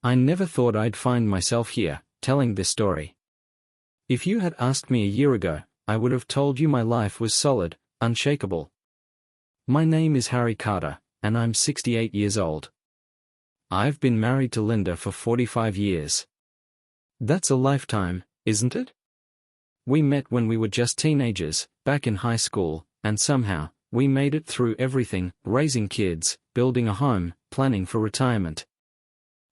I never thought I'd find myself here, telling this story. If you had asked me a year ago, I would have told you my life was solid, unshakable. My name is Harry Carter, and I'm 68 years old. I've been married to Linda for 45 years. That's a lifetime, isn't it? We met when we were just teenagers, back in high school, and somehow, we made it through everything: raising kids, building a home, planning for retirement.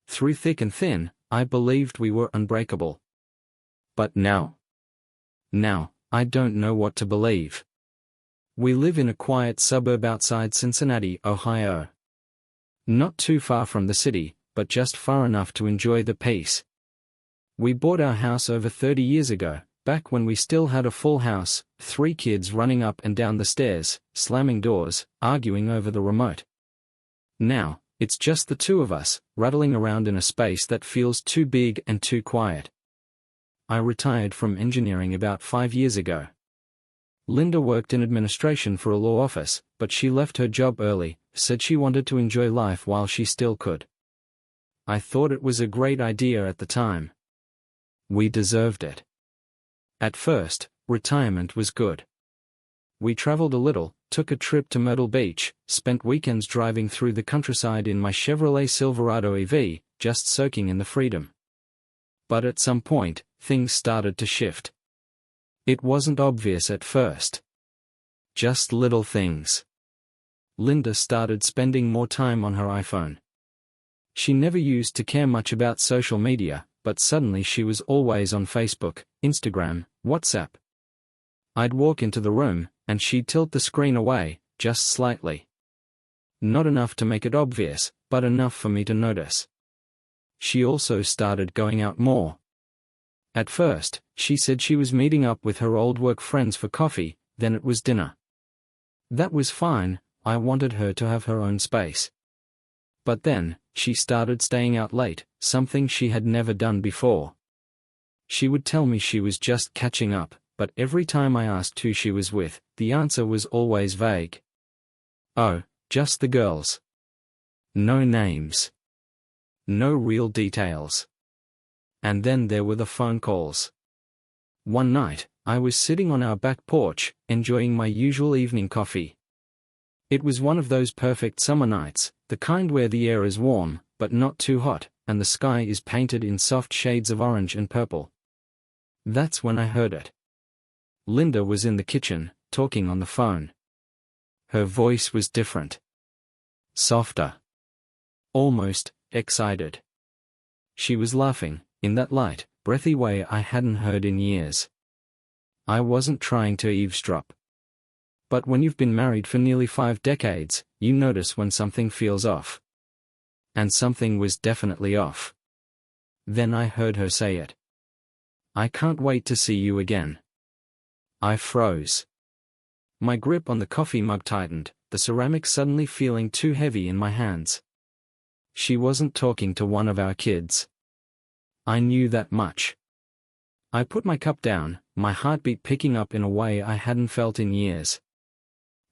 Through thick and thin, I believed we were unbreakable. But now, I don't know what to believe. We live in a quiet suburb outside Cincinnati, Ohio. Not too far from the city, but just far enough to enjoy the peace. We bought our house over 30 years ago, back when we still had a full house, 3 kids running up and down the stairs, slamming doors, arguing over the remote. Now, it's just the two of us, rattling around in a space that feels too big and too quiet. I retired from engineering about 5 years ago. Linda worked in administration for a law office, but she left her job early, said she wanted to enjoy life while she still could. I thought it was a great idea at the time. We deserved it. At first, retirement was good. We traveled a little, took a trip to Myrtle Beach, spent weekends driving through the countryside in my Chevrolet Silverado EV, just soaking in the freedom. But at some point, things started to shift. It wasn't obvious at first. Just little things. Linda started spending more time on her iPhone. She never used to care much about social media, but suddenly she was always on Facebook, Instagram, WhatsApp. I'd walk into the room, and she'd tilt the screen away, just slightly. Not enough to make it obvious, but enough for me to notice. She also started going out more. At first, she said she was meeting up with her old work friends for coffee, then it was dinner. That was fine, I wanted her to have her own space. But then, she started staying out late, something she had never done before. She would tell me she was just catching up, but every time I asked who she was with, the answer was always vague. Oh, just the girls. No names. No real details. And then there were the phone calls. One night, I was sitting on our back porch, enjoying my usual evening coffee. It was one of those perfect summer nights, the kind where the air is warm, but not too hot, and the sky is painted in soft shades of orange and purple. That's when I heard it. Linda was in the kitchen, talking on the phone. Her voice was different. Softer. Almost excited. She was laughing, in that light, breathy way I hadn't heard in years. I wasn't trying to eavesdrop. But when you've been married for nearly 5 decades, you notice when something feels off. And something was definitely off. Then I heard her say it. I can't wait to see you again. I froze. My grip on the coffee mug tightened, the ceramic suddenly feeling too heavy in my hands. She wasn't talking to one of our kids. I knew that much. I put my cup down, my heartbeat picking up in a way I hadn't felt in years.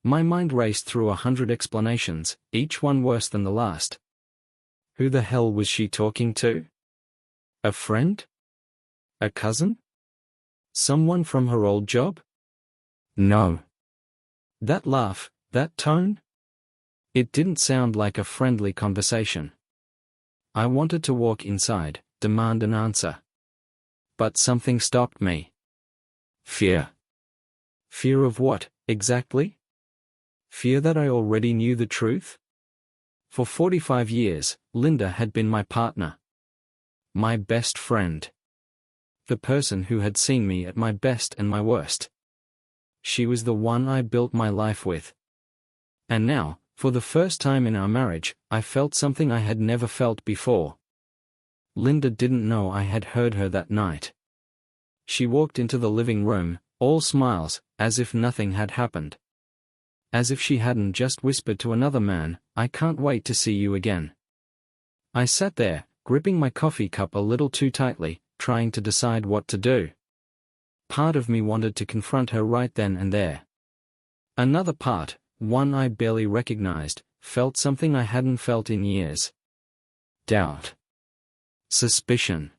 My mind raced through 100 explanations, each one worse than the last. Who the hell was she talking to? A friend? A cousin? Someone from her old job? No. That laugh, that tone? It didn't sound like a friendly conversation. I wanted to walk inside, demand an answer. But something stopped me. Fear. Fear of what, exactly? Fear that I already knew the truth? For 45 years, Linda had been my partner. My best friend. The person who had seen me at my best and my worst. She was the one I built my life with. And now, for the first time in our marriage, I felt something I had never felt before. Linda didn't know I had heard her that night. She walked into the living room, all smiles, as if nothing had happened. As if she hadn't just whispered to another man, I can't wait to see you again. I sat there, gripping my coffee cup a little too tightly, trying to decide what to do. Part of me wanted to confront her right then and there. Another part, one I barely recognized, felt something I hadn't felt in years. Doubt. Suspicion.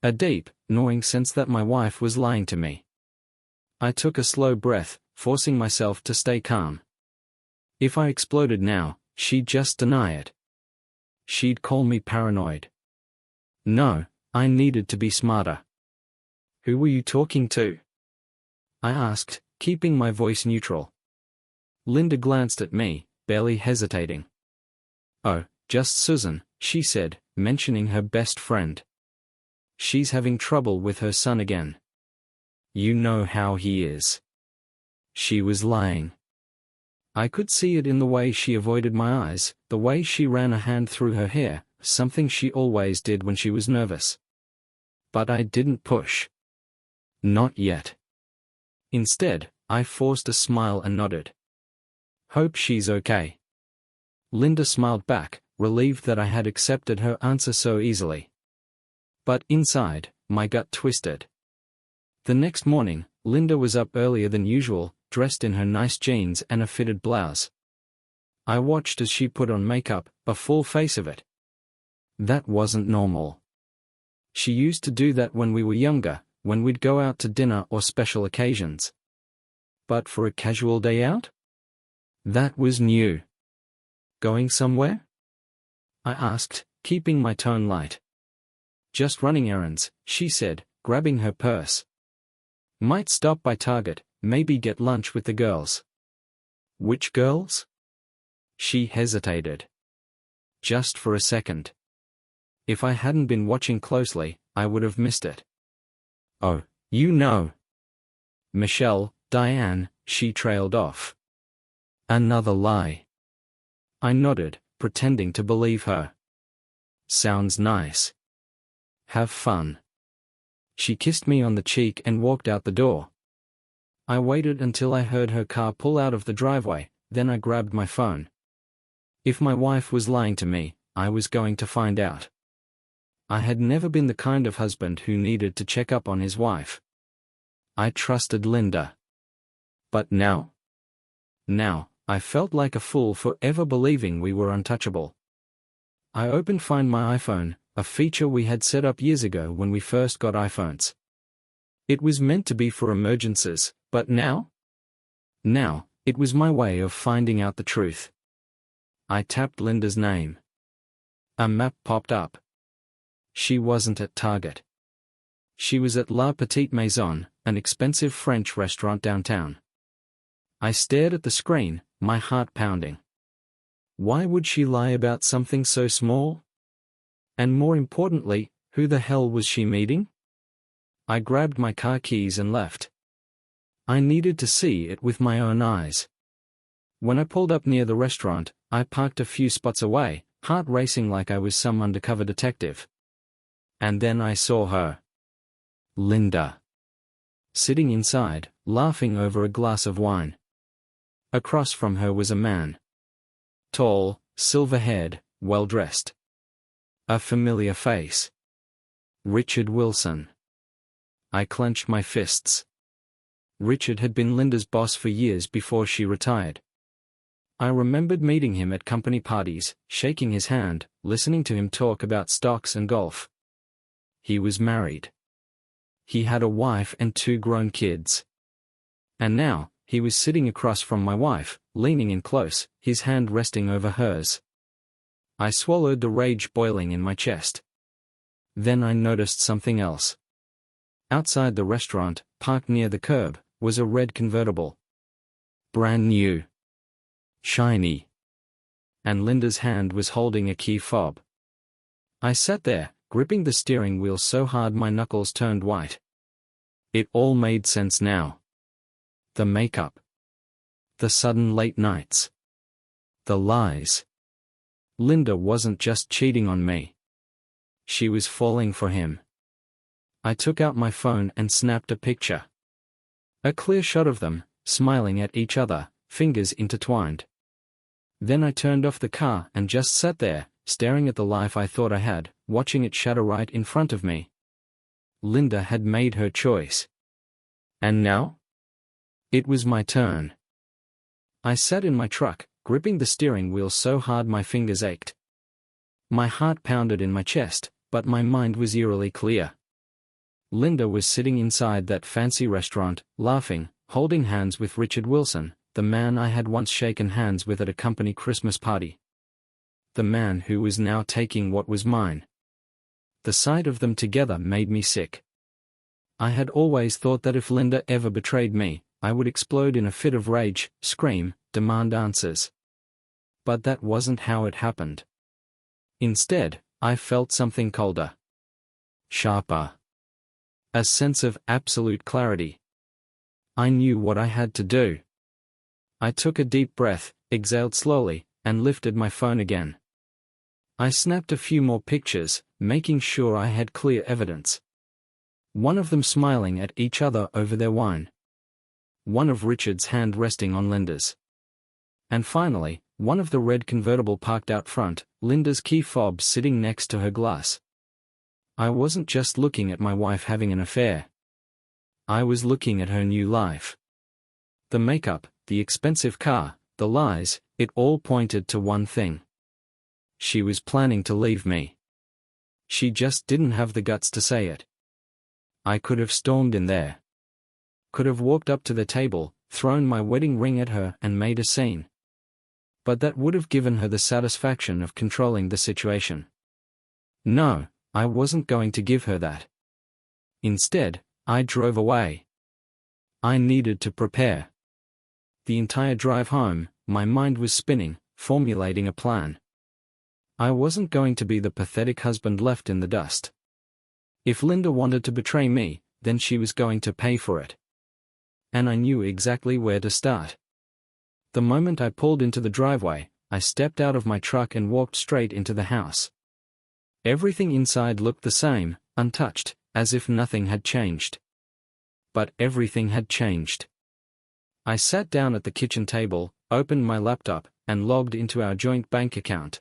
A deep, gnawing sense that my wife was lying to me. I took a slow breath, forcing myself to stay calm. If I exploded now, she'd just deny it. She'd call me paranoid. No, I needed to be smarter. "Who were you talking to?" I asked, keeping my voice neutral. Linda glanced at me, barely hesitating. "Oh, just Susan," she said, mentioning her best friend. "She's having trouble with her son again. You know how he is." She was lying. I could see it in the way she avoided my eyes, the way she ran a hand through her hair, something she always did when she was nervous. But I didn't push. Not yet. Instead, I forced a smile and nodded. "Hope she's okay." Linda smiled back, relieved that I had accepted her answer so easily. But inside, my gut twisted. The next morning, Linda was up earlier than usual, dressed in her nice jeans and a fitted blouse. I watched as she put on makeup, a full face of it. That wasn't normal. She used to do that when we were younger, when we'd go out to dinner or special occasions. But for a casual day out? That was new. "Going somewhere?" I asked, keeping my tone light. "Just running errands," she said, grabbing her purse. "Might stop by Target, maybe get lunch with the girls." "Which girls?" She hesitated. Just for a second. If I hadn't been watching closely, I would have missed it. "Oh, you know. Michelle, Diane," she trailed off. Another lie. I nodded, pretending to believe her. "Sounds nice. Have fun." She kissed me on the cheek and walked out the door. I waited until I heard her car pull out of the driveway, then I grabbed my phone. If my wife was lying to me, I was going to find out. I had never been the kind of husband who needed to check up on his wife. I trusted Linda. But now? Now, I felt like a fool for ever believing we were untouchable. I opened Find My iPhone, a feature we had set up years ago when we first got iPhones. It was meant to be for emergencies, but now? Now, it was my way of finding out the truth. I tapped Linda's name. A map popped up. She wasn't at Target. She was at La Petite Maison, an expensive French restaurant downtown. I stared at the screen, my heart pounding. Why would she lie about something so small? And more importantly, who the hell was she meeting? I grabbed my car keys and left. I needed to see it with my own eyes. When I pulled up near the restaurant, I parked a few spots away, heart racing like I was some undercover detective. And then I saw her. Linda. Sitting inside, laughing over a glass of wine. Across from her was a man. Tall, silver-haired, well-dressed. A familiar face. Richard Wilson. I clenched my fists. Richard had been Linda's boss for years before she retired. I remembered meeting him at company parties, shaking his hand, listening to him talk about stocks and golf. He was married. He had a wife and 2 grown kids. And now, he was sitting across from my wife, leaning in close, his hand resting over hers. I swallowed the rage boiling in my chest. Then I noticed something else. Outside the restaurant, parked near the curb, was a red convertible. Brand new. Shiny. And Linda's hand was holding a key fob. I sat there, gripping the steering wheel so hard my knuckles turned white. It all made sense now. The makeup. The sudden late nights. The lies. Linda wasn't just cheating on me. She was falling for him. I took out my phone and snapped a picture. A clear shot of them, smiling at each other, fingers intertwined. Then I turned off the car and just sat there, staring at the life I thought I had, watching it shatter right in front of me. Linda had made her choice. And now? It was my turn. I sat in my truck, gripping the steering wheel so hard my fingers ached. My heart pounded in my chest, but my mind was eerily clear. Linda was sitting inside that fancy restaurant, laughing, holding hands with Richard Wilson, the man I had once shaken hands with at a company Christmas party. The man who was now taking what was mine. The sight of them together made me sick. I had always thought that if Linda ever betrayed me, I would explode in a fit of rage, scream, demand answers. But that wasn't how it happened. Instead, I felt something colder. Sharper. A sense of absolute clarity. I knew what I had to do. I took a deep breath, exhaled slowly, and lifted my phone again. I snapped a few more pictures, making sure I had clear evidence. One of them smiling at each other over their wine. One of Richard's hand resting on Linda's. And finally, one of the red convertible parked out front, Linda's key fob sitting next to her glass. I wasn't just looking at my wife having an affair. I was looking at her new life. The makeup, the expensive car, the lies, it all pointed to one thing. She was planning to leave me. She just didn't have the guts to say it. I could have stormed in there. Could have walked up to the table, thrown my wedding ring at her and made a scene. But that would have given her the satisfaction of controlling the situation. No, I wasn't going to give her that. Instead, I drove away. I needed to prepare. The entire drive home, my mind was spinning, formulating a plan. I wasn't going to be the pathetic husband left in the dust. If Linda wanted to betray me, then she was going to pay for it. And I knew exactly where to start. The moment I pulled into the driveway, I stepped out of my truck and walked straight into the house. Everything inside looked the same, untouched, as if nothing had changed. But everything had changed. I sat down at the kitchen table, opened my laptop, and logged into our joint bank account.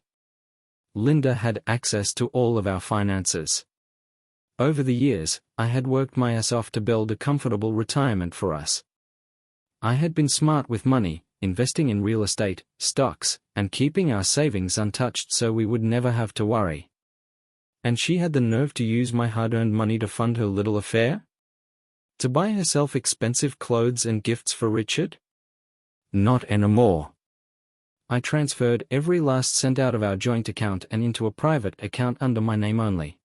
Linda had access to all of our finances. Over the years, I had worked my ass off to build a comfortable retirement for us. I had been smart with money, investing in real estate, stocks, and keeping our savings untouched so we would never have to worry. And she had the nerve to use my hard-earned money to fund her little affair? To buy herself expensive clothes and gifts for Richard? Not anymore. I transferred every last cent out of our joint account and into a private account under my name only.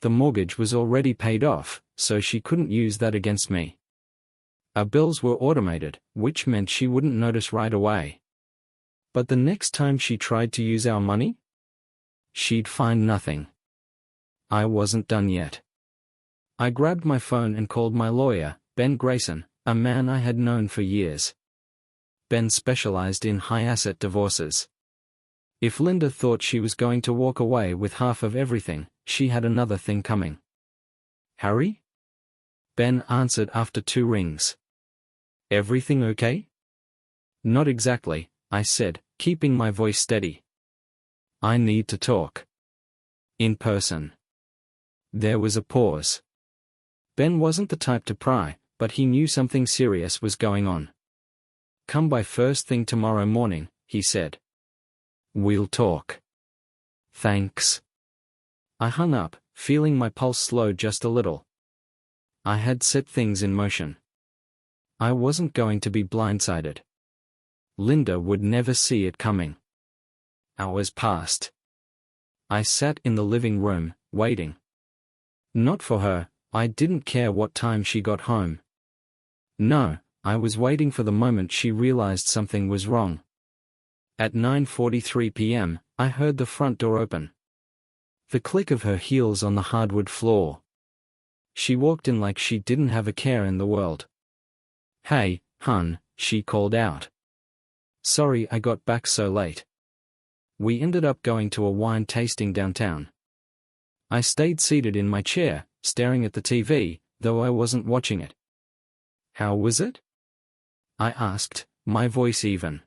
The mortgage was already paid off, so she couldn't use that against me. Our bills were automated, which meant she wouldn't notice right away. But the next time she tried to use our money, she'd find nothing. I wasn't done yet. I grabbed my phone and called my lawyer, Ben Grayson, a man I had known for years. Ben specialized in high-asset divorces. If Linda thought she was going to walk away with half of everything, she had another thing coming. Harry? Ben answered after 2 rings. Everything okay? Not exactly, I said, keeping my voice steady. I need to talk. In person. There was a pause. Ben wasn't the type to pry, but he knew something serious was going on. Come by first thing tomorrow morning, he said. We'll talk. Thanks. I hung up, feeling my pulse slow just a little. I had set things in motion. I wasn't going to be blindsided. Linda would never see it coming. Hours passed. I sat in the living room, waiting. Not for her, I didn't care what time she got home. No, I was waiting for the moment she realized something was wrong. At 9:43 p.m., I heard the front door open. The click of her heels on the hardwood floor. She walked in like she didn't have a care in the world. Hey, hun, she called out. Sorry I got back so late. We ended up going to a wine tasting downtown. I stayed seated in my chair, staring at the TV, though I wasn't watching it. How was it? I asked, my voice even.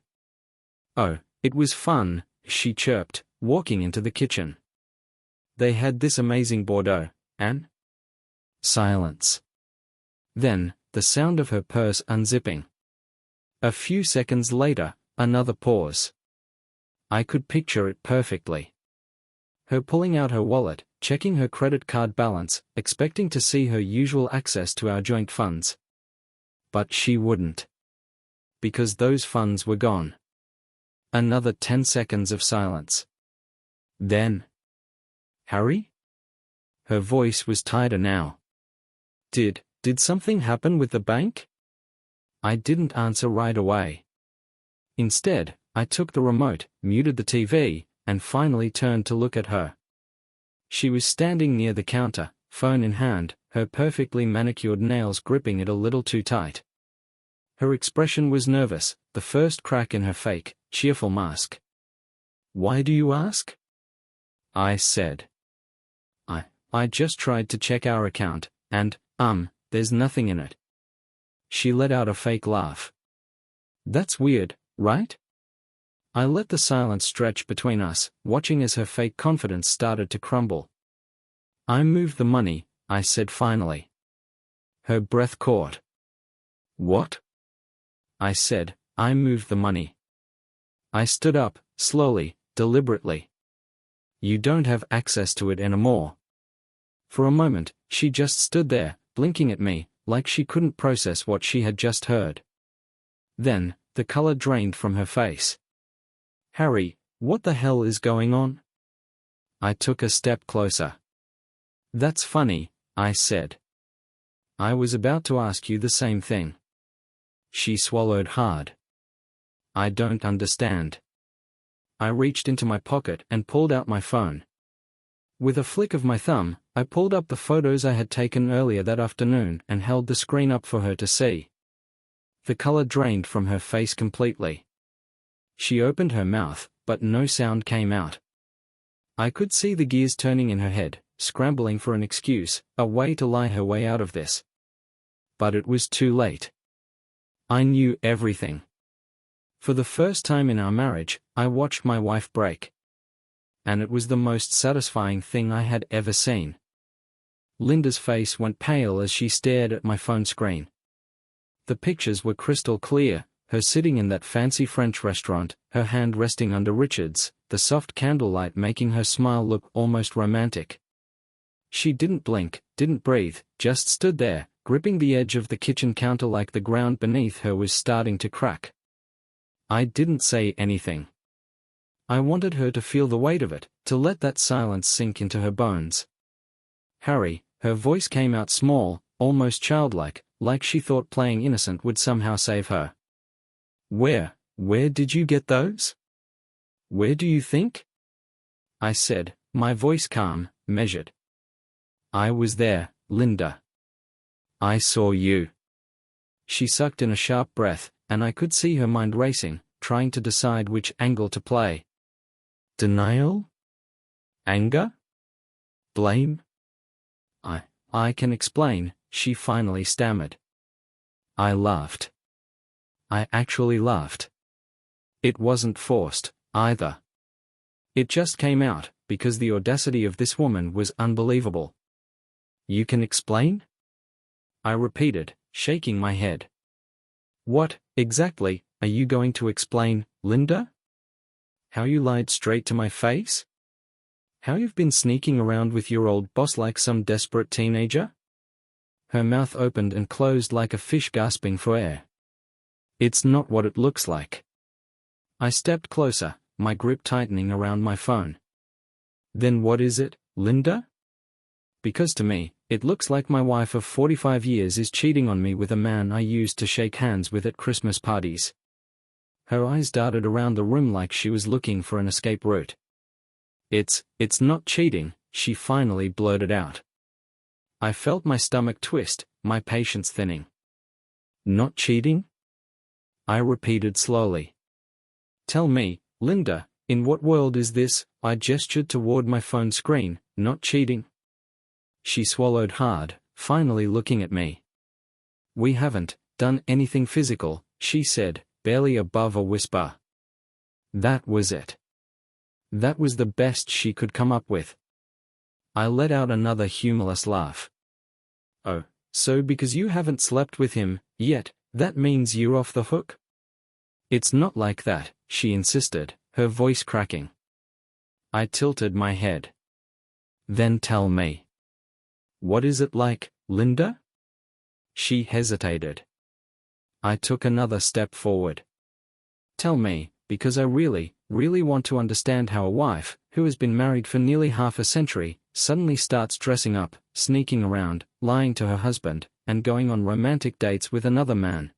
Oh, it was fun, she chirped, walking into the kitchen. They had this amazing Bordeaux, and? Silence. Then, the sound of her purse unzipping. A few seconds later, another pause. I could picture it perfectly. Her pulling out her wallet, checking her credit card balance, expecting to see her usual access to our joint funds. But she wouldn't. Because those funds were gone. Another 10 seconds of silence. Then, Harry? Her voice was tighter now. Did something happen with the bank? I didn't answer right away. Instead, I took the remote, muted the TV, and finally turned to look at her. She was standing near the counter, phone in hand, her perfectly manicured nails gripping it a little too tight. Her expression was nervous, the first crack in her fake, cheerful mask. "Why do you ask?" I said. I just tried to check our account, and, there's nothing in it." She let out a fake laugh. "That's weird, right?" I let the silence stretch between us, watching as her fake confidence started to crumble. "I moved the money," I said finally. Her breath caught. "What?" I said, "I moved the money." I stood up, slowly, deliberately. "You don't have access to it anymore." For a moment, she just stood there, blinking at me, like she couldn't process what she had just heard. Then, the color drained from her face. "Harry, what the hell is going on?" I took a step closer. "That's funny," I said. "I was about to ask you the same thing." She swallowed hard. "I don't understand." I reached into my pocket and pulled out my phone. With a flick of my thumb, I pulled up the photos I had taken earlier that afternoon and held the screen up for her to see. The color drained from her face completely. She opened her mouth, but no sound came out. I could see the gears turning in her head, scrambling for an excuse, a way to lie her way out of this. But it was too late. I knew everything. For the first time in our marriage, I watched my wife break. And it was the most satisfying thing I had ever seen. Linda's face went pale as she stared at my phone screen. The pictures were crystal clear, her sitting in that fancy French restaurant, her hand resting under Richard's, the soft candlelight making her smile look almost romantic. She didn't blink, didn't breathe, just stood there, gripping the edge of the kitchen counter like the ground beneath her was starting to crack. I didn't say anything. I wanted her to feel the weight of it, to let that silence sink into her bones. "Harry," her voice came out small, almost childlike, like she thought playing innocent would somehow save her. Where did you get those? Where do you think?" I said, my voice calm, measured. "I was there, Linda. I saw you." She sucked in a sharp breath, and I could see her mind racing, trying to decide which angle to play. Denial? Anger? Blame? I can explain," she finally stammered. I laughed. I actually laughed. It wasn't forced, either. It just came out, because the audacity of this woman was unbelievable. "You can explain?" I repeated, shaking my head. "What, exactly, are you going to explain, Linda? How you lied straight to my face? How you've been sneaking around with your old boss like some desperate teenager?" Her mouth opened and closed like a fish gasping for air. "It's not what it looks like." I stepped closer, my grip tightening around my phone. "Then what is it, Linda?" Because to me, it looks like my wife of 45 years is cheating on me with a man I used to shake hands with at Christmas parties. Her eyes darted around the room like she was looking for an escape route. It's not cheating," she finally blurted out. I felt my stomach twist, my patience thinning. "Not cheating?" I repeated slowly. "Tell me, Linda, in what world is this?" I gestured toward my phone screen. "Not cheating?" She swallowed hard, finally looking at me. "We haven't done anything physical," she said, barely above a whisper. That was it. That was the best she could come up with. I let out another humorless laugh. "Oh, so because you haven't slept with him yet, that means you're off the hook?" "It's not like that," she insisted, her voice cracking. I tilted my head. Then tell me. What is it like, Linda? She hesitated. I took another step forward. Tell me, because I really want to understand how a wife, who has been married for nearly half a century, suddenly starts dressing up, sneaking around, lying to her husband, and going on romantic dates with another man.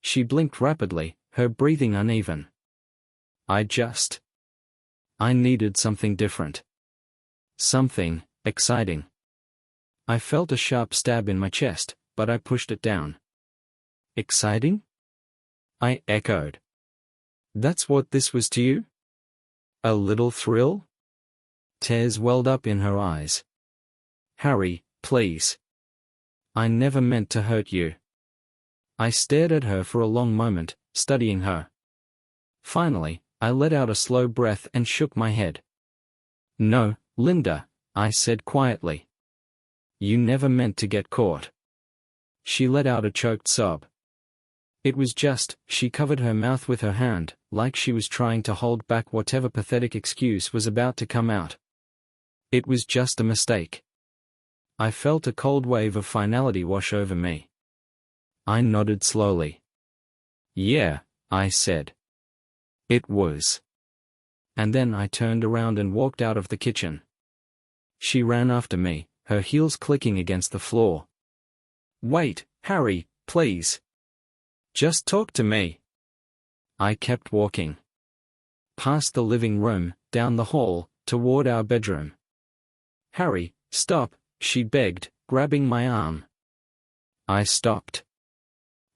She blinked rapidly, her breathing uneven. I needed something different. Something exciting. I felt a sharp stab in my chest, but I pushed it down. Exciting? I echoed. That's what this was to you? A little thrill? Tears welled up in her eyes. Harry, please. I never meant to hurt you. I stared at her for a long moment, studying her. Finally, I let out a slow breath and shook my head. No, Linda, I said quietly. You never meant to get caught. She let out a choked sob. It was just, she covered her mouth with her hand, like she was trying to hold back whatever pathetic excuse was about to come out. It was just a mistake. I felt a cold wave of finality wash over me. I nodded slowly. Yeah, I said. It was. And then I turned around and walked out of the kitchen. She ran after me, her heels clicking against the floor. Wait, Harry, please. Just talk to me. I kept walking. Past the living room, down the hall, toward our bedroom. Harry, stop, she begged, grabbing my arm. I stopped.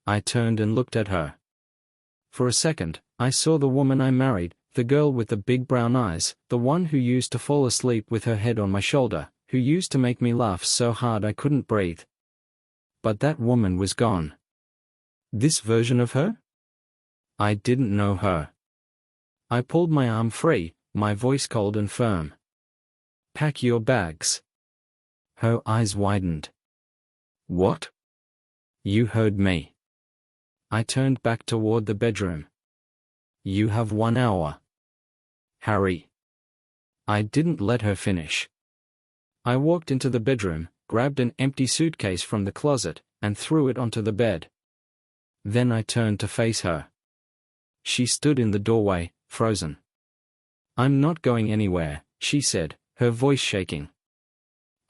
I turned and looked at her. For a second, I saw the woman I married, the girl with the big brown eyes, the one who used to fall asleep with her head on my shoulder, who used to make me laugh so hard I couldn't breathe. But that woman was gone. This version of her? I didn't know her. I pulled my arm free, my voice cold and firm. Pack your bags. Her eyes widened. What? You heard me. I turned back toward the bedroom. You have 1 hour. Harry. I didn't let her finish. I walked into the bedroom, grabbed an empty suitcase from the closet, and threw it onto the bed. Then I turned to face her. She stood in the doorway, frozen. I'm not going anywhere, she said, her voice shaking.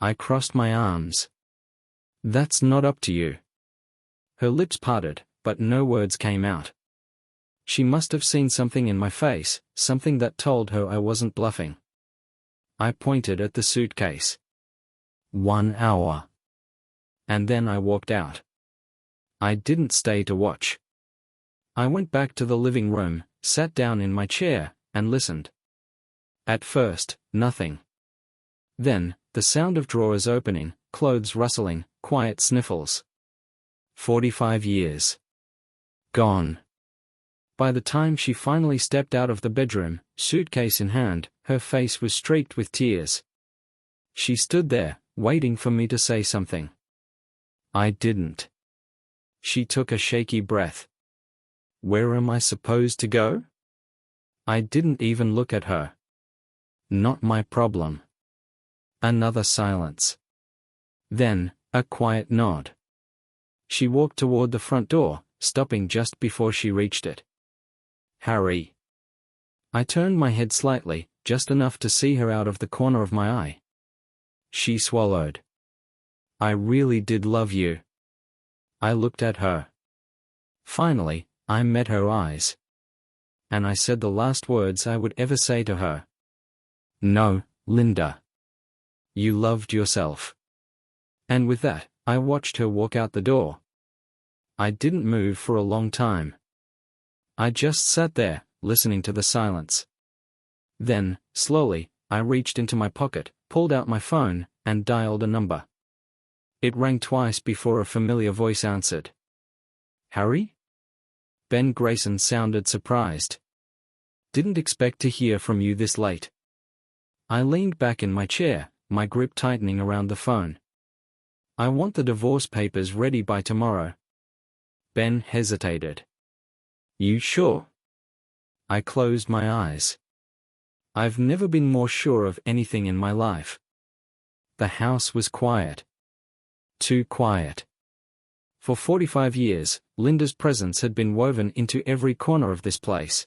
I crossed my arms. That's not up to you. Her lips parted, but no words came out. She must have seen something in my face, something that told her I wasn't bluffing. I pointed at the suitcase. 1 hour. And then I walked out. I didn't stay to watch. I went back to the living room, sat down in my chair, and listened. At first, nothing. Then, the sound of drawers opening, clothes rustling, quiet sniffles. 45 years. Gone. By the time she finally stepped out of the bedroom, suitcase in hand, her face was streaked with tears. She stood there, waiting for me to say something. I didn't. She took a shaky breath. Where am I supposed to go? I didn't even look at her. Not my problem. Another silence. Then, a quiet nod. She walked toward the front door, stopping just before she reached it. Harry. I turned my head slightly, just enough to see her out of the corner of my eye. She swallowed. I really did love you. I looked at her. Finally, I met her eyes. And I said the last words I would ever say to her. No, Linda. You loved yourself. And with that, I watched her walk out the door. I didn't move for a long time. I just sat there, listening to the silence. Then, slowly, I reached into my pocket, pulled out my phone, and dialed a number. It rang twice before a familiar voice answered. Harry? Ben Grayson sounded surprised. Didn't expect to hear from you this late. I leaned back in my chair, my grip tightening around the phone. I want the divorce papers ready by tomorrow. Ben hesitated. You sure? I closed my eyes. I've never been more sure of anything in my life. The house was quiet. Too quiet. For 45 years, Linda's presence had been woven into every corner of this place.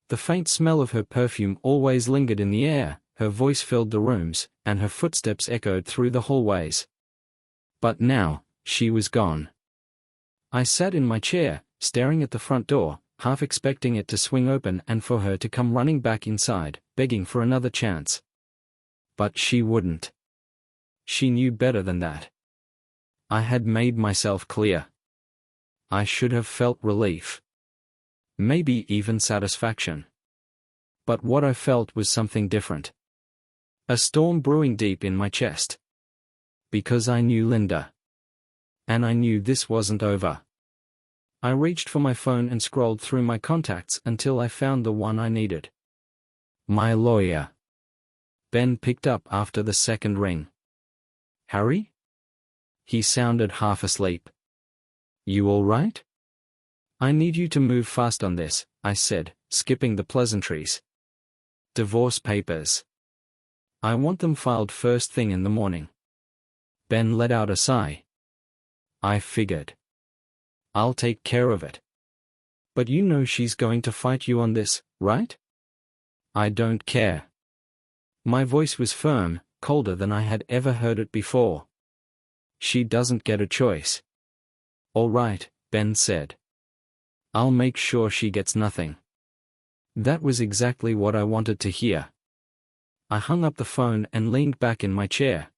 The faint smell of her perfume always lingered in the air, her voice filled the rooms, and her footsteps echoed through the hallways. But now, she was gone. I sat in my chair, staring at the front door, half expecting it to swing open and for her to come running back inside, begging for another chance. But she wouldn't. She knew better than that. I had made myself clear. I should have felt relief. Maybe even satisfaction. But what I felt was something different. A storm brewing deep in my chest. Because I knew Linda. And I knew this wasn't over. I reached for my phone and scrolled through my contacts until I found the one I needed. My lawyer. Ben picked up after the second ring. Harry? He sounded half asleep. You all right? I need you to move fast on this, I said, skipping the pleasantries. Divorce papers. I want them filed first thing in the morning. Ben let out a sigh. I figured. I'll take care of it. But you know she's going to fight you on this, right? I don't care. My voice was firm, colder than I had ever heard it before. She doesn't get a choice. All right, Ben said. I'll make sure she gets nothing. That was exactly what I wanted to hear. I hung up the phone and leaned back in my chair.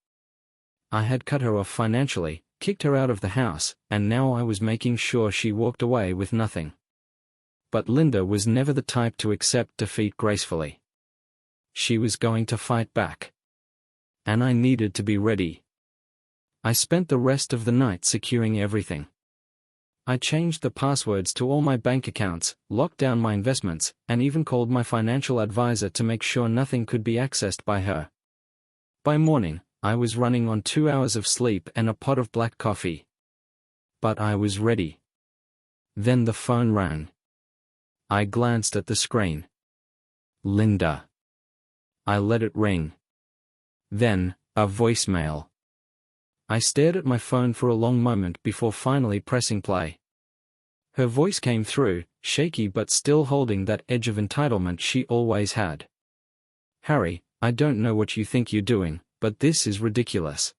I had cut her off financially, kicked her out of the house, and now I was making sure she walked away with nothing. But Linda was never the type to accept defeat gracefully. She was going to fight back. And I needed to be ready. I spent the rest of the night securing everything. I changed the passwords to all my bank accounts, locked down my investments, and even called my financial advisor to make sure nothing could be accessed by her. By morning, I was running on 2 hours of sleep and a pot of black coffee. But I was ready. Then the phone rang. I glanced at the screen. Linda. I let it ring. Then, a voicemail. I stared at my phone for a long moment before finally pressing play. Her voice came through, shaky but still holding that edge of entitlement she always had. Harry, I don't know what you think you're doing, but this is ridiculous.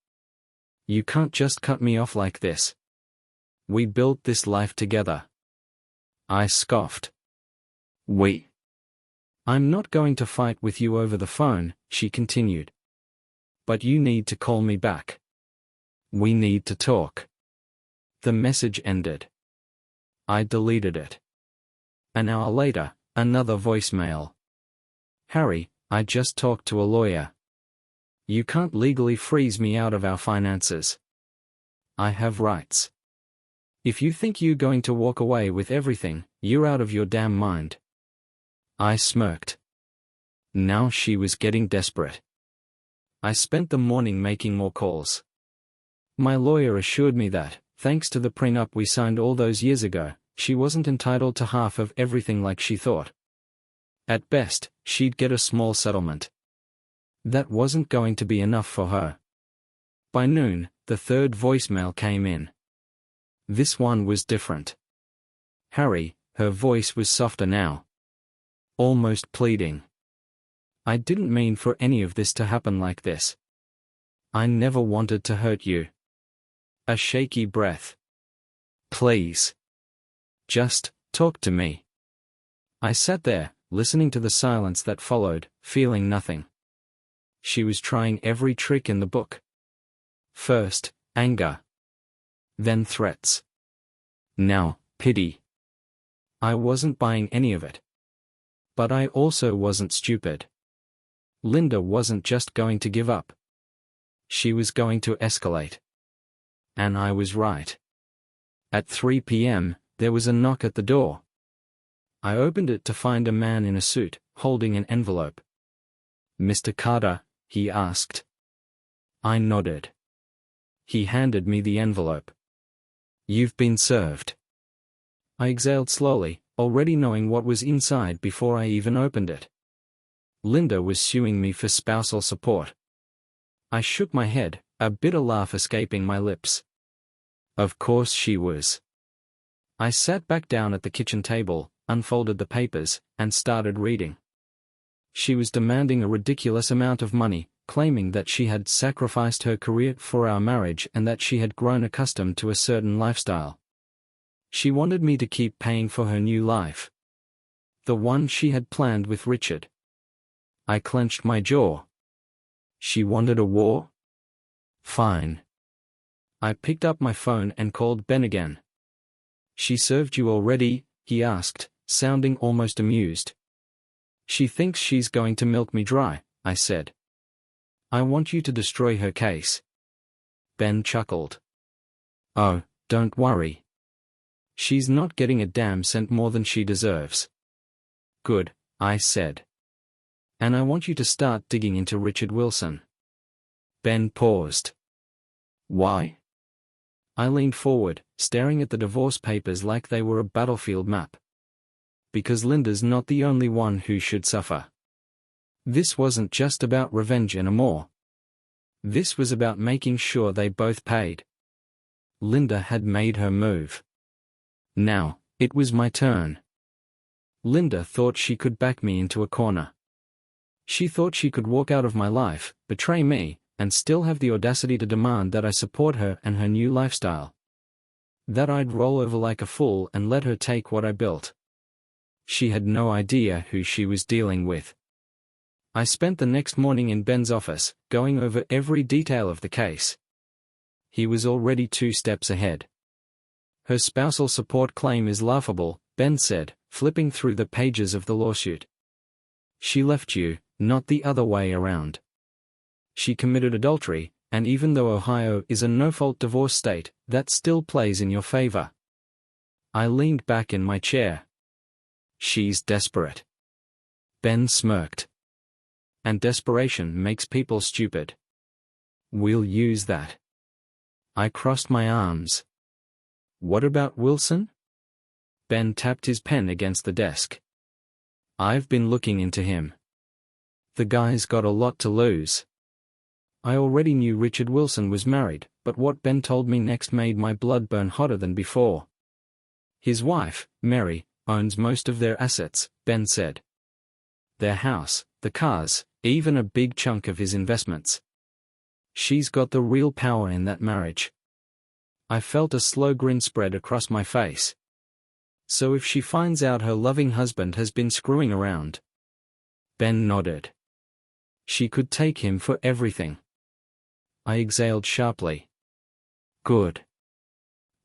You can't just cut me off like this. We built this life together. I scoffed. We. I'm not going to fight with you over the phone, she continued. But you need to call me back. We need to talk. The message ended. I deleted it. An hour later, another voicemail. Harry, I just talked to a lawyer. You can't legally freeze me out of our finances. I have rights. If you think you're going to walk away with everything, you're out of your damn mind. I smirked. Now she was getting desperate. I spent the morning making more calls. My lawyer assured me that, thanks to the prenup we signed all those years ago, she wasn't entitled to half of everything like she thought. At best, she'd get a small settlement. That wasn't going to be enough for her. By noon, the third voicemail came in. This one was different. Harry, her voice was softer now. Almost pleading. I didn't mean for any of this to happen like this. I never wanted to hurt you. A shaky breath. Please. Just, talk to me. I sat there, listening to the silence that followed, feeling nothing. She was trying every trick in the book. First, anger. Then threats. Now, pity. I wasn't buying any of it. But I also wasn't stupid. Linda wasn't just going to give up. She was going to escalate. And I was right. At 3 p.m., there was a knock at the door. I opened it to find a man in a suit, holding an envelope. Mr. Carter, he asked. I nodded. He handed me the envelope. You've been served. I exhaled slowly, already knowing what was inside before I even opened it. Linda was suing me for spousal support. I shook my head, a bitter laugh escaping my lips. Of course she was. I sat back down at the kitchen table, unfolded the papers, and started reading. She was demanding a ridiculous amount of money, claiming that she had sacrificed her career for our marriage and that she had grown accustomed to a certain lifestyle. She wanted me to keep paying for her new life. The one she had planned with Richard. I clenched my jaw. She wanted a war? Fine. I picked up my phone and called Ben again. She served you already? He asked, sounding almost amused. She thinks she's going to milk me dry, I said. I want you to destroy her case. Ben chuckled. Oh, don't worry. She's not getting a damn cent more than she deserves. Good, I said. And I want you to start digging into Richard Wilson. Ben paused. Why? I leaned forward, staring at the divorce papers like they were a battlefield map. Because Linda's not the only one who should suffer. This wasn't just about revenge anymore. This was about making sure they both paid. Linda had made her move. Now, it was my turn. Linda thought she could back me into a corner. She thought she could walk out of my life, betray me, and still have the audacity to demand that I support her and her new lifestyle. That I'd roll over like a fool and let her take what I built. She had no idea who she was dealing with. I spent the next morning in Ben's office, going over every detail of the case. He was already 2 steps ahead. Her spousal support claim is laughable, Ben said, flipping through the pages of the lawsuit. She left you, not the other way around. She committed adultery, and even though Ohio is a no-fault divorce state, that still plays in your favor. I leaned back in my chair. She's desperate. Ben smirked. And desperation makes people stupid. We'll use that. I crossed my arms. What about Wilson? Ben tapped his pen against the desk. I've been looking into him. The guy's got a lot to lose. I already knew Richard Wilson was married, but what Ben told me next made my blood burn hotter than before. His wife, Mary, owns most of their assets, Ben said. Their house, the cars, even a big chunk of his investments. She's got the real power in that marriage. I felt a slow grin spread across my face. So if she finds out her loving husband has been screwing around. Ben nodded. She could take him for everything. I exhaled sharply. Good.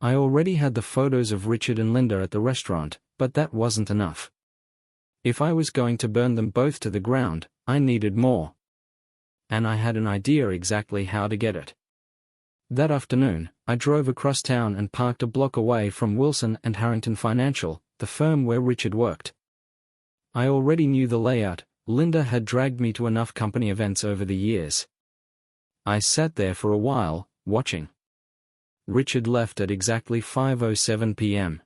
I already had the photos of Richard and Linda at the restaurant, but that wasn't enough. If I was going to burn them both to the ground, I needed more. And I had an idea exactly how to get it. That afternoon, I drove across town and parked a block away from Wilson and Harrington Financial, the firm where Richard worked. I already knew the layout. Linda had dragged me to enough company events over the years. I sat there for a while, watching. Richard left at exactly 5:07 p.m.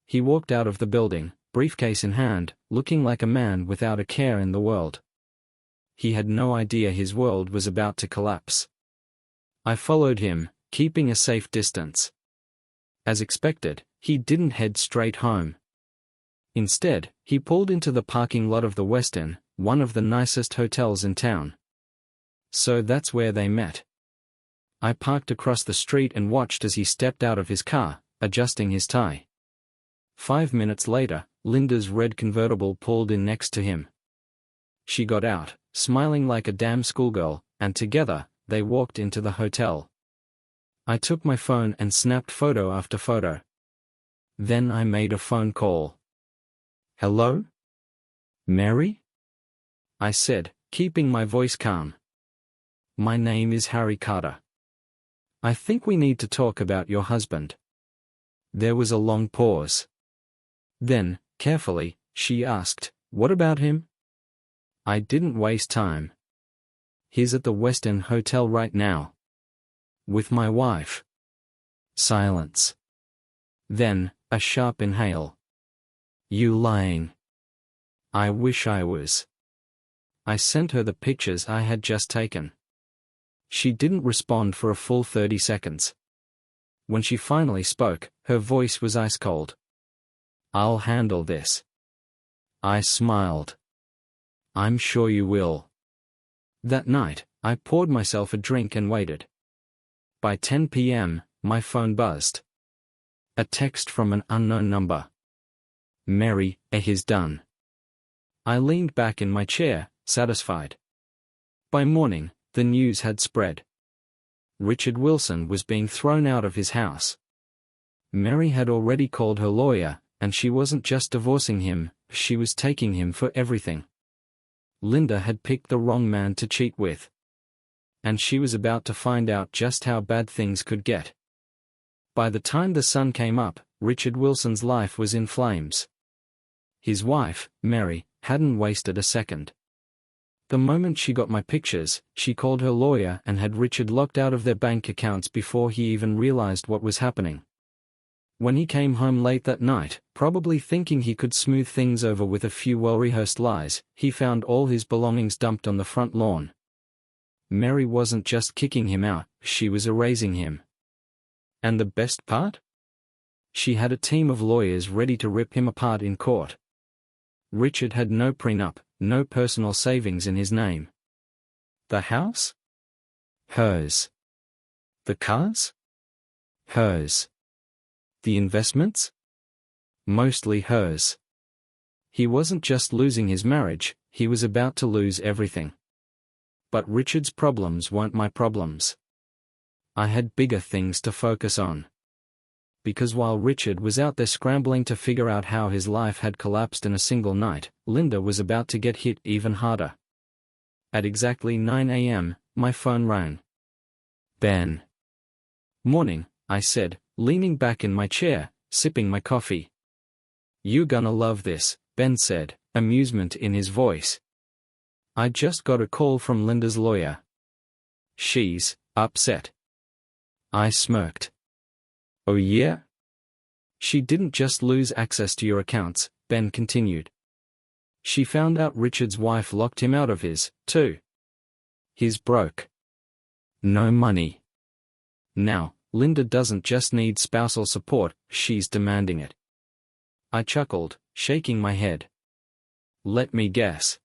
He walked out of the building, briefcase in hand, looking like a man without a care in the world. He had no idea his world was about to collapse. I followed him, keeping a safe distance. As expected, he didn't head straight home. Instead, he pulled into the parking lot of the Westin, one of the nicest hotels in town. So that's where they met. I parked across the street and watched as he stepped out of his car, adjusting his tie. 5 minutes later, Linda's red convertible pulled in next to him. She got out, smiling like a damn schoolgirl, and together, they walked into the hotel. I took my phone and snapped photo after photo. Then I made a phone call. Hello? Mary? I said, keeping my voice calm. My name is Harry Carter. I think we need to talk about your husband. There was a long pause. Then, carefully, she asked, what about him? I didn't waste time. He's at the Westin Hotel right now. With my wife. Silence. Then, a sharp inhale. You lying. I wish I was. I sent her the pictures I had just taken. She didn't respond for a full 30 seconds. When she finally spoke, her voice was ice cold. "I'll handle this." I smiled. "I'm sure you will." That night, I poured myself a drink and waited. By 10 p.m., my phone buzzed. A text from an unknown number. "Mary, it is done." I leaned back in my chair, satisfied. By morning, the news had spread. Richard Wilson was being thrown out of his house. Mary had already called her lawyer, and she wasn't just divorcing him, she was taking him for everything. Linda had picked the wrong man to cheat with. And she was about to find out just how bad things could get. By the time the sun came up, Richard Wilson's life was in flames. His wife, Mary, hadn't wasted a second. The moment she got my pictures, she called her lawyer and had Richard locked out of their bank accounts before he even realized what was happening. When he came home late that night, probably thinking he could smooth things over with a few well-rehearsed lies, he found all his belongings dumped on the front lawn. Mary wasn't just kicking him out, she was erasing him. And the best part? She had a team of lawyers ready to rip him apart in court. Richard had no prenup, no personal savings in his name. The house? Hers. The cars? Hers. The investments? Mostly hers. He wasn't just losing his marriage, he was about to lose everything. But Richard's problems weren't my problems. I had bigger things to focus on. Because while Richard was out there scrambling to figure out how his life had collapsed in a single night, Linda was about to get hit even harder. At exactly 9 a.m., my phone rang. "Ben." "Morning," I said, leaning back in my chair, sipping my coffee. "You gonna love this," Ben said, amusement in his voice. "I just got a call from Linda's lawyer. She's upset." I smirked. "Oh yeah?" "She didn't just lose access to your accounts," Ben continued. "She found out Richard's wife locked him out of his, too. He's broke. No money. Now, Linda doesn't just need spousal support, she's demanding it." I chuckled, shaking my head. "Let me guess.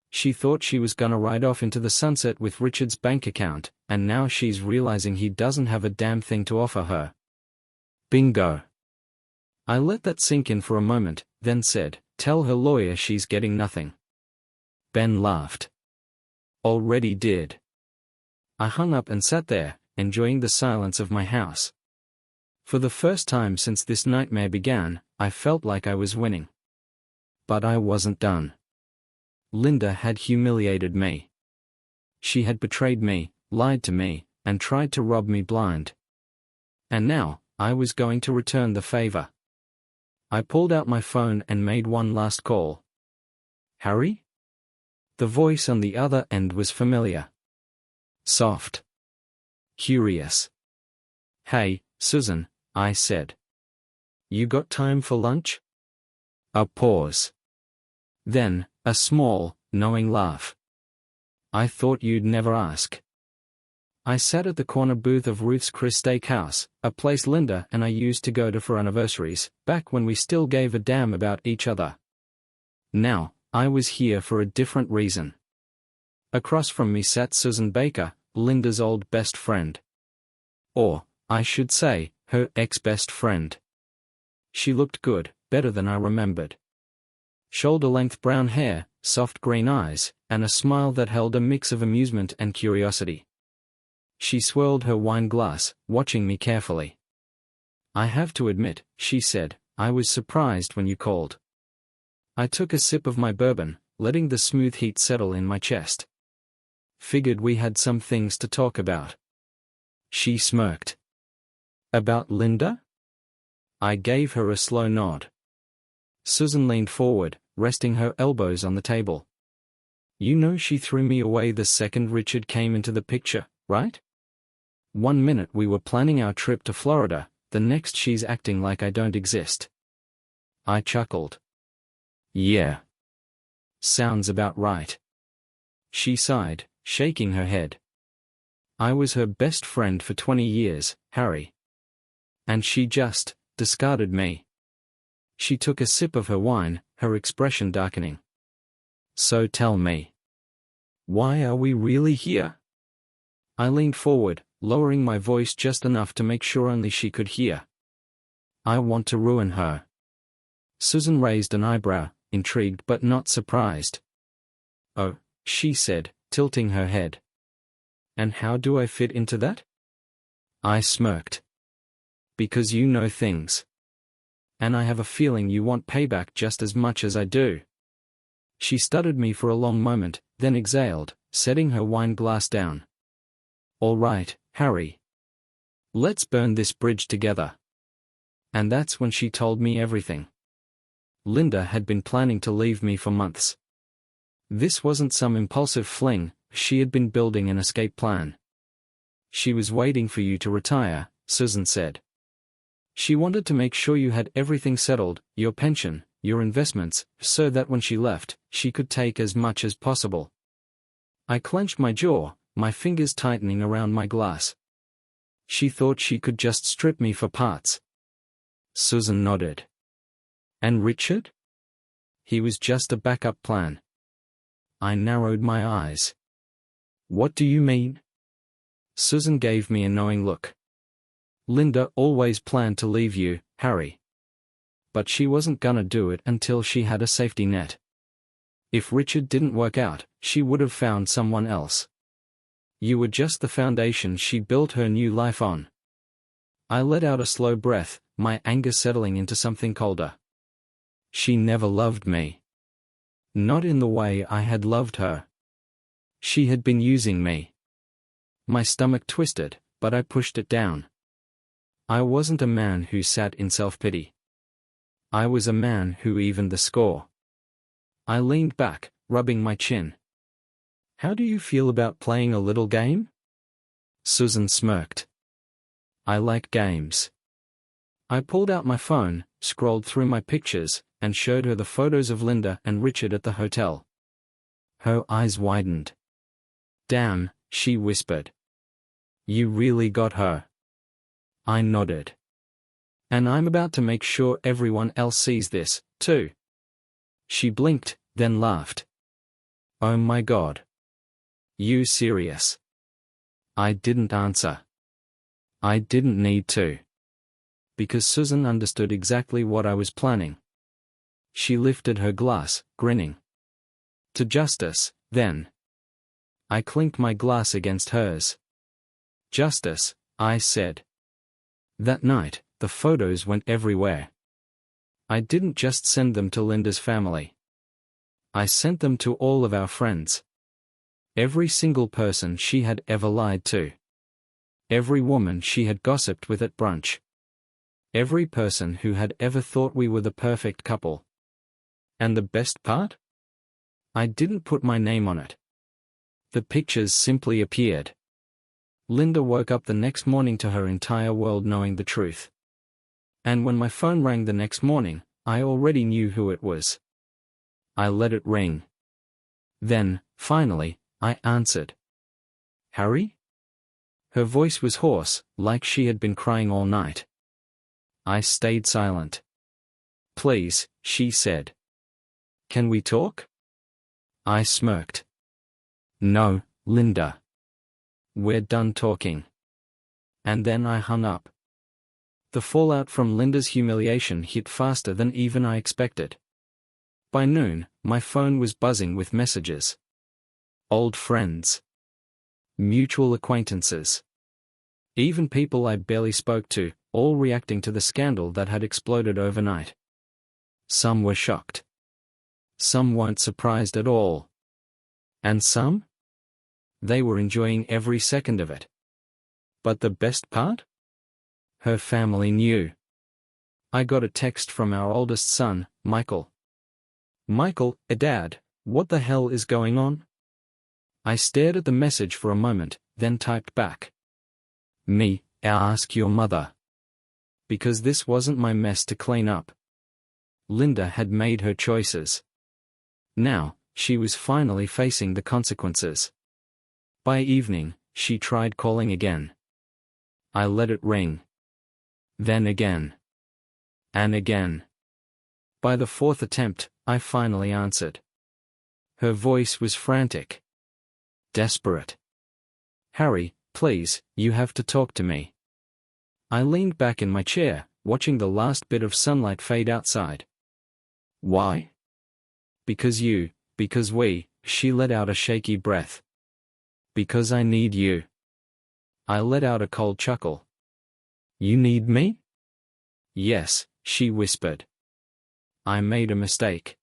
She thought she was gonna ride off into the sunset with Richard's bank account, and now she's realizing he doesn't have a damn thing to offer her." Bingo. I let that sink in for a moment, then said, "Tell her lawyer she's getting nothing." Ben laughed. "Already did." I hung up and sat there, enjoying the silence of my house. For the first time since this nightmare began, I felt like I was winning. But I wasn't done. Linda had humiliated me. She had betrayed me, lied to me, and tried to rob me blind. And now, I was going to return the favor. I pulled out my phone and made one last call. "Harry?" The voice on the other end was familiar. Soft. Curious. "Hey, Susan," I said. "You got time for lunch?" A pause. Then, a small, knowing laugh. "I thought you'd never ask." I sat at the corner booth of Ruth's Chris Steakhouse, a place Linda and I used to go to for anniversaries, back when we still gave a damn about each other. Now, I was here for a different reason. Across from me sat Susan Baker, Linda's old best friend. Or, I should say, her ex-best friend. She looked good, better than I remembered. Shoulder-length brown hair, soft green eyes, and a smile that held a mix of amusement and curiosity. She swirled her wine glass, watching me carefully. "I have to admit," she said, "I was surprised when you called." I took a sip of my bourbon, letting the smooth heat settle in my chest. "Figured we had some things to talk about." She smirked. "About Linda?" I gave her a slow nod. Susan leaned forward, resting her elbows on the table. "You know she threw me away the second Richard came into the picture, right? One minute we were planning our trip to Florida, the next she's acting like I don't exist." I chuckled. "Yeah. Sounds about right." She sighed, shaking her head. I was her best friend for 20 years, Harry. And she just discarded me. She took a sip of her wine, her expression darkening. So tell me. Why are we really here? I leaned forward, lowering my voice just enough to make sure only she could hear. I want to ruin her. Susan raised an eyebrow, intrigued but not surprised. Oh, she said, tilting her head. And how do I fit into that? I smirked. Because you know things. And I have a feeling you want payback just as much as I do. She studied me for a long moment, then exhaled, setting her wine glass down. All right, Harry. Let's burn this bridge together. And that's when she told me everything. Linda had been planning to leave me for months. This wasn't some impulsive fling, she had been building an escape plan. She was waiting for you to retire, Susan said. She wanted to make sure you had everything settled, your pension, your investments, so that when she left, she could take as much as possible. I clenched my jaw, my fingers tightening around my glass. She thought she could just strip me for parts. Susan nodded. And Richard? He was just a backup plan. I narrowed my eyes. What do you mean? Susan gave me a knowing look. Linda always planned to leave you, Harry. But she wasn't gonna do it until she had a safety net. If Richard didn't work out, she would have found someone else. You were just the foundation she built her new life on. I let out a slow breath, my anger settling into something colder. She never loved me. Not in the way I had loved her. She had been using me. My stomach twisted, but I pushed it down. I wasn't a man who sat in self-pity. I was a man who evened the score. I leaned back, rubbing my chin. How do you feel about playing a little game? Susan smirked. I like games. I pulled out my phone, scrolled through my pictures, and showed her the photos of Linda and Richard at the hotel. Her eyes widened. Damn, she whispered. You really got her. I nodded. And I'm about to make sure everyone else sees this, too. She blinked, then laughed. Oh my God. You serious? I didn't answer. I didn't need to. Because Susan understood exactly what I was planning. She lifted her glass, grinning. To justice, then. I clinked my glass against hers. Justice, I said. That night, the photos went everywhere. I didn't just send them to Linda's family. I sent them to all of our friends. Every single person she had ever lied to. Every woman she had gossiped with at brunch. Every person who had ever thought we were the perfect couple. And the best part? I didn't put my name on it. The pictures simply appeared. Linda woke up the next morning to her entire world knowing the truth. And when my phone rang the next morning, I already knew who it was. I let it ring. Then, finally, I answered. Harry? Her voice was hoarse, like she had been crying all night. I stayed silent. Please, she said. Can we talk? I smirked. No, Linda. We're done talking. And then I hung up. The fallout from Linda's humiliation hit faster than even I expected. By noon, my phone was buzzing with messages. Old friends. Mutual acquaintances. Even people I barely spoke to, all reacting to the scandal that had exploded overnight. Some were shocked. Some weren't surprised at all. And some? They were enjoying every second of it. But the best part? Her family knew. I got a text from our oldest son, Michael. Michael, Dad, what the hell is going on? I stared at the message for a moment, then typed back. Me, ask your mother. Because this wasn't my mess to clean up. Linda had made her choices. Now, she was finally facing the consequences. By evening, she tried calling again. I let it ring. Then again. And again. By the fourth attempt, I finally answered. Her voice was frantic. Desperate. Harry, please, you have to talk to me. I leaned back in my chair, watching the last bit of sunlight fade outside. Why? Because we, she let out a shaky breath. Because I need you. I let out a cold chuckle. You need me? Yes, she whispered. I made a mistake.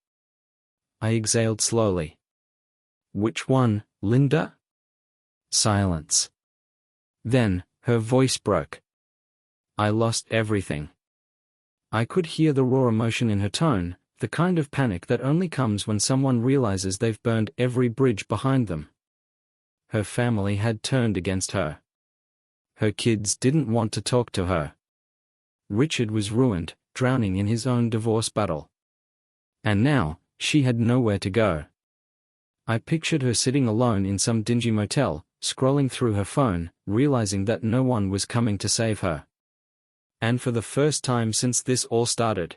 I exhaled slowly. Which one, Linda? Silence. Then, her voice broke. I lost everything. I could hear the raw emotion in her tone, the kind of panic that only comes when someone realizes they've burned every bridge behind them. Her family had turned against her. Her kids didn't want to talk to her. Richard was ruined, drowning in his own divorce battle. And now, she had nowhere to go. I pictured her sitting alone in some dingy motel, scrolling through her phone, realizing that no one was coming to save her. And for the first time since this all started,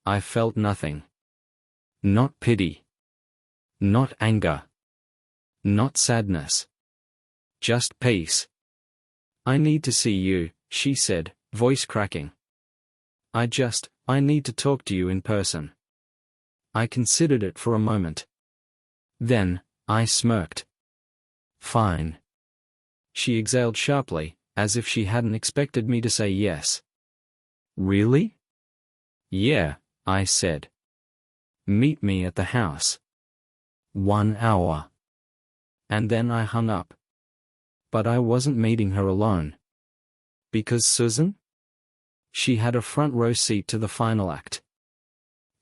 I felt nothing. Not pity. Not anger. Not sadness. Just peace. I need to see you, she said, voice cracking. I need to talk to you in person. I considered it for a moment. Then, I smirked. Fine. She exhaled sharply, as if she hadn't expected me to say yes. Really? Yeah, I said. Meet me at the house. 1 hour. And then I hung up. But I wasn't meeting her alone. Because Susan? She had a front row seat to the final act.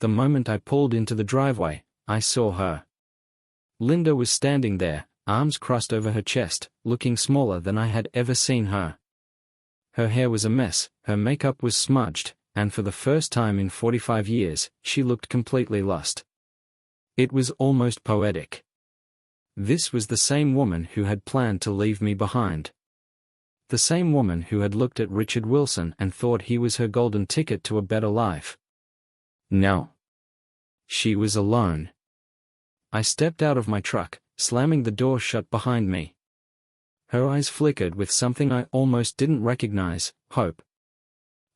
The moment I pulled into the driveway, I saw her. Linda was standing there, arms crossed over her chest, looking smaller than I had ever seen her. Her hair was a mess, her makeup was smudged, and for the first time in 45 years, she looked completely lost. It was almost poetic. This was the same woman who had planned to leave me behind. The same woman who had looked at Richard Wilson and thought he was her golden ticket to a better life. No. She was alone. I stepped out of my truck, slamming the door shut behind me. Her eyes flickered with something I almost didn't recognize, hope.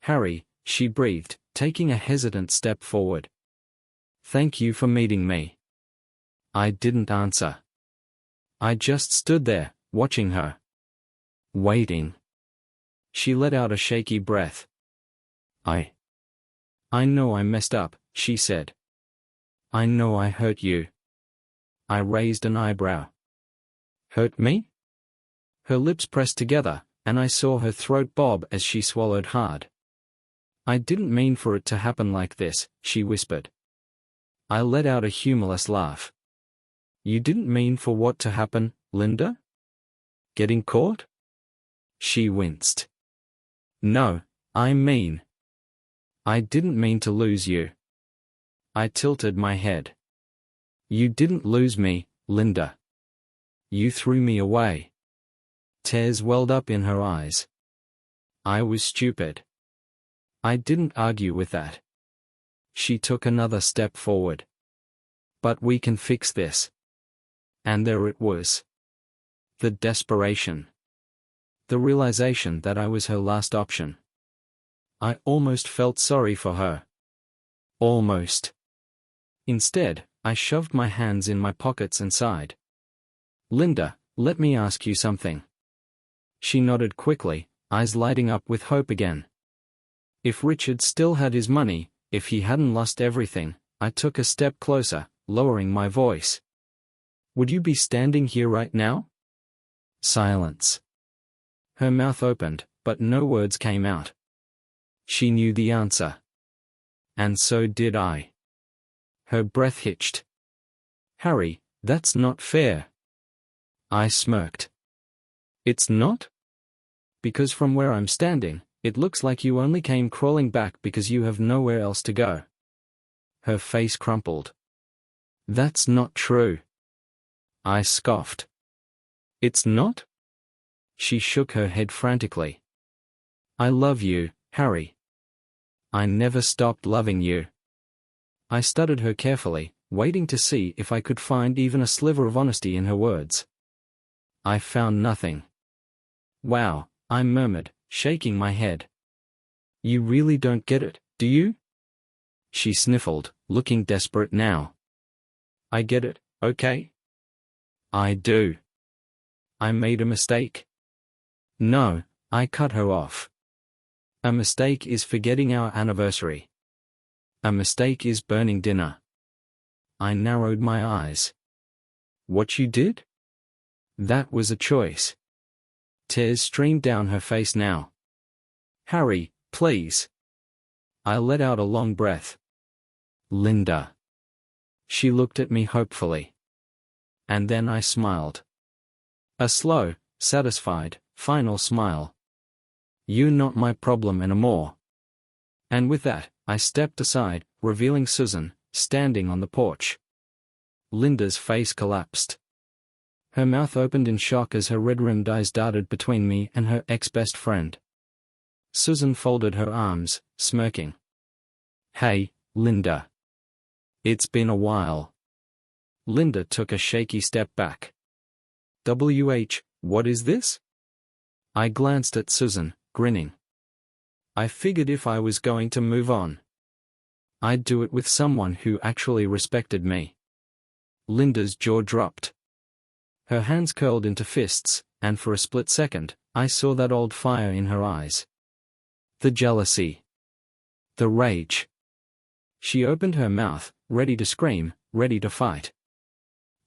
Harry, she breathed, taking a hesitant step forward. Thank you for meeting me. I didn't answer. I just stood there, watching her. Waiting. She let out a shaky breath. I know I messed up, she said. I know I hurt you. I raised an eyebrow. Hurt me? Her lips pressed together, and I saw her throat bob as she swallowed hard. I didn't mean for it to happen like this, she whispered. I let out a humorless laugh. You didn't mean for what to happen, Linda? Getting caught? She winced. No, I mean. I didn't mean to lose you. I tilted my head. You didn't lose me, Linda. You threw me away. Tears welled up in her eyes. I was stupid. I didn't argue with that. She took another step forward. But we can fix this. And there it was. The desperation. The realization that I was her last option. I almost felt sorry for her. Almost. Instead, I shoved my hands in my pockets and sighed. Linda, let me ask you something. She nodded quickly, eyes lighting up with hope again. If Richard still had his money, if he hadn't lost everything, I took a step closer, lowering my voice. Would you be standing here right now? Silence. Her mouth opened, but no words came out. She knew the answer. And so did I. Her breath hitched. Harry, that's not fair. I smirked. It's not? Because from where I'm standing, it looks like you only came crawling back because you have nowhere else to go. Her face crumpled. That's not true. I scoffed. It's not? She shook her head frantically. I love you, Harry. I never stopped loving you. I studied her carefully, waiting to see if I could find even a sliver of honesty in her words. I found nothing. Wow, I murmured, shaking my head. You really don't get it, do you? She sniffled, looking desperate now. I get it, okay? I do. I made a mistake. No, I cut her off. A mistake is forgetting our anniversary. A mistake is burning dinner. I narrowed my eyes. What you did? That was a choice. Tears streamed down her face now. Harry, please. I let out a long breath. Linda. She looked at me hopefully. And then I smiled. A slow, satisfied, final smile. You're not my problem anymore. And with that, I stepped aside, revealing Susan, standing on the porch. Linda's face collapsed. Her mouth opened in shock as her red-rimmed eyes darted between me and her ex-best friend. Susan folded her arms, smirking. Hey, Linda. It's been a while. Linda took a shaky step back. What is this? I glanced at Susan, grinning. I figured if I was going to move on, I'd do it with someone who actually respected me. Linda's jaw dropped. Her hands curled into fists, and for a split second, I saw that old fire in her eyes. The jealousy. The rage. She opened her mouth, ready to scream, ready to fight.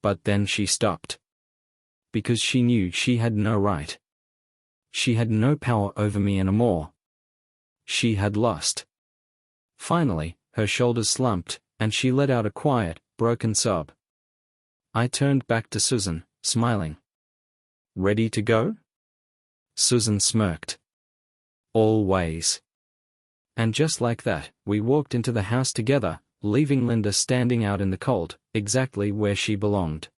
But then she stopped. Because she knew she had no right. She had no power over me anymore. She had lost. Finally, her shoulders slumped, and she let out a quiet, broken sob. I turned back to Susan, smiling. Ready to go? Susan smirked. Always. And just like that, we walked into the house together, leaving Linda standing out in the cold, exactly where she belonged.